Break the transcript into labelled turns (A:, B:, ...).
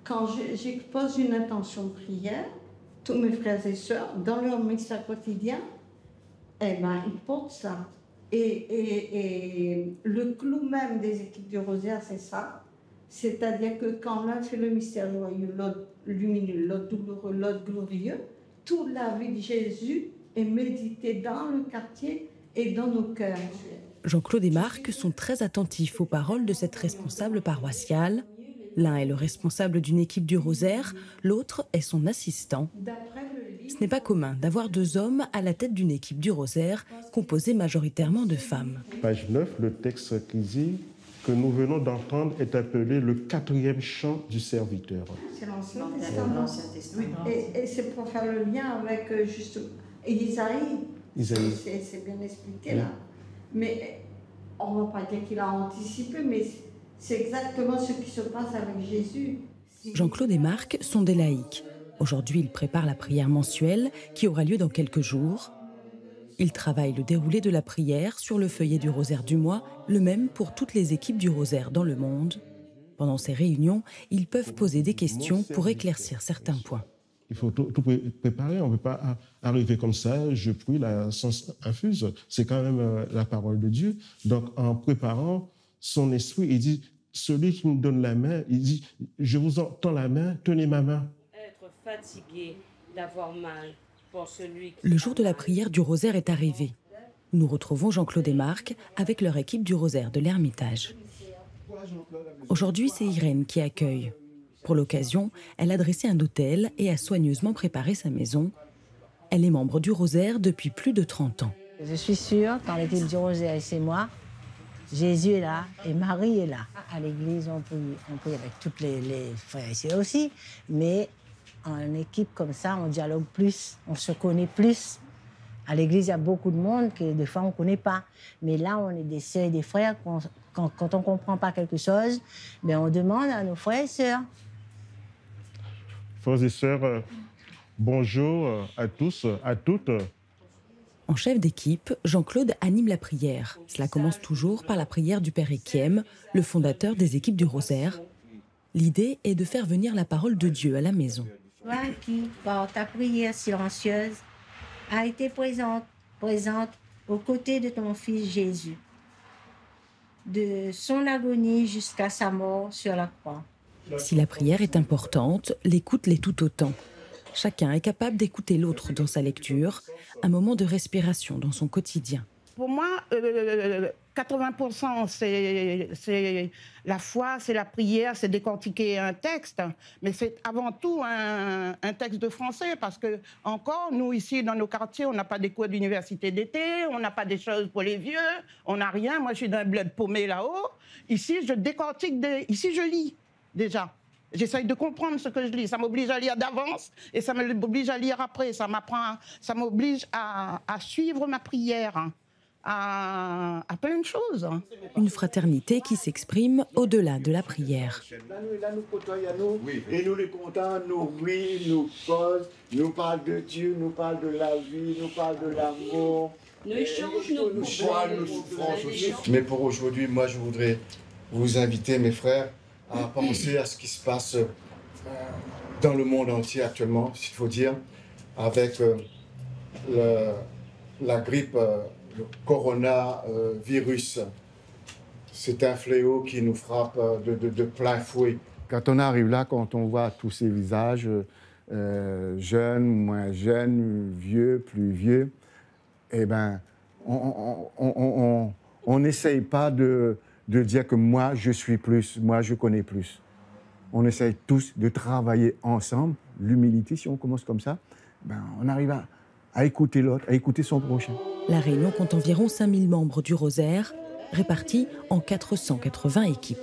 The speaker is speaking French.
A: Quand j'expose une intention de prière, tous mes frères et sœurs, dans leur message quotidien, eh ben, ils portent ça. Et le clou même des équipes du Rosaire, c'est ça. C'est-à-dire que quand l'un fait le mystère joyeux, l'autre lumineux, l'autre douloureux, l'autre glorieux, toute la vie de Jésus est méditée dans le quartier et dans nos cœurs.
B: Jean-Claude et Marc sont très attentifs aux paroles de cette responsable paroissiale. L'un est le responsable d'une équipe du Rosaire, l'autre est son assistant. Ce n'est pas commun d'avoir 2 hommes à la tête d'une équipe du Rosaire, composée majoritairement de femmes.
C: Page 9, le texte qui dit que nous venons d'entendre est appelé le 4e chant du serviteur.
A: C'est l'Ancien Testament. Et c'est pour faire le lien avec justement Isaïe. C'est bien expliqué là. Mais on ne va pas dire qu'il a anticipé, mais c'est exactement ce qui se passe avec Jésus.
B: Jean-Claude et Marc sont des laïcs. Aujourd'hui, ils préparent la prière mensuelle qui aura lieu dans quelques jours. Ils travaillent le déroulé de la prière sur le feuillet du rosaire du mois, le même pour toutes les équipes du rosaire dans le monde. Pendant ces réunions, ils peuvent poser des questions pour éclaircir certains points.
C: Il faut tout préparer, on ne peut pas arriver comme ça, je prie, la sens infuse. C'est quand même la parole de Dieu. Donc en préparant son esprit, il dit, celui qui me donne la main, il dit, je vous tends la main, tenez ma main.
D: Être fatigué, d'avoir mal pour celui qui...
B: Le jour de la prière du rosaire est arrivé. Nous retrouvons Jean-Claude et Marc avec leur équipe du rosaire de l'Ermitage. Aujourd'hui, c'est Irène qui accueille. Pour l'occasion, elle a dressé un autel et a soigneusement préparé sa maison. Elle est membre du Rosaire depuis plus de 30 ans.
E: Je suis sûre, quand l'équipe du Rosaire et c'est moi, Jésus est là et Marie est là. À l'église, on prie avec toutes les frères et sœurs aussi, mais en équipe comme ça, on dialogue plus, on se connaît plus. À l'église, il y a beaucoup de monde que des fois, on ne connaît pas. Mais là, on est des sœurs et des frères. Quand on ne comprend pas quelque chose, ben on demande à nos frères et sœurs.
C: Frères et sœurs, bonjour à tous, à toutes.
B: En chef d'équipe, Jean-Claude anime la prière. Cela commence toujours par la prière du Père Ekiem, le fondateur des équipes du Rosaire. L'idée est de faire venir la parole de Dieu à la maison.
E: Toi qui, par ta prière silencieuse, a été présente aux côtés de ton Fils Jésus, de son agonie jusqu'à sa mort sur la croix.
B: Si la prière est importante, l'écoute l'est tout autant. Chacun est capable d'écouter l'autre dans sa lecture, un moment de respiration dans son quotidien.
F: Pour moi, 80% c'est la foi, c'est la prière, c'est décortiquer un texte. Mais c'est avant tout un texte de français parce que, encore, nous, ici, dans nos quartiers, on n'a pas des cours d'université d'été, on n'a pas des choses pour les vieux, on n'a rien. Moi, je suis d'un bled paumé là-haut. Ici, je décortique, ici, je lis déjà. J'essaye de comprendre ce que je lis. Ça m'oblige à lire d'avance et ça m'oblige à lire après. Ça m'oblige à suivre ma prière. À plein de choses.
B: Une fraternité qui s'exprime au-delà de la prière.
G: Là, nous côtoyons, et nous les contents, nous rient, nous posent, nous parlent de Dieu, nous parlent de la vie, nous parlent de l'amour.
D: Nous échangeons nos
G: souffrances aussi. Mais pour aujourd'hui, moi, je voudrais vous inviter, mes frères, à penser à ce qui se passe dans le monde entier actuellement, s'il faut dire, avec la grippe, le coronavirus. C'est un fléau qui nous frappe de plein fouet. Quand on arrive là, quand on voit tous ces visages, jeunes, moins jeunes, vieux, plus vieux, eh ben, on n'essaye pas de dire que moi, je suis plus, moi, je connais plus. On essaye tous de travailler ensemble. L'humilité, si on commence comme ça, ben, on arrive à écouter l'autre, à écouter son prochain.
B: La Réunion compte environ 5000 membres du Rosaire, répartis en 480 équipes.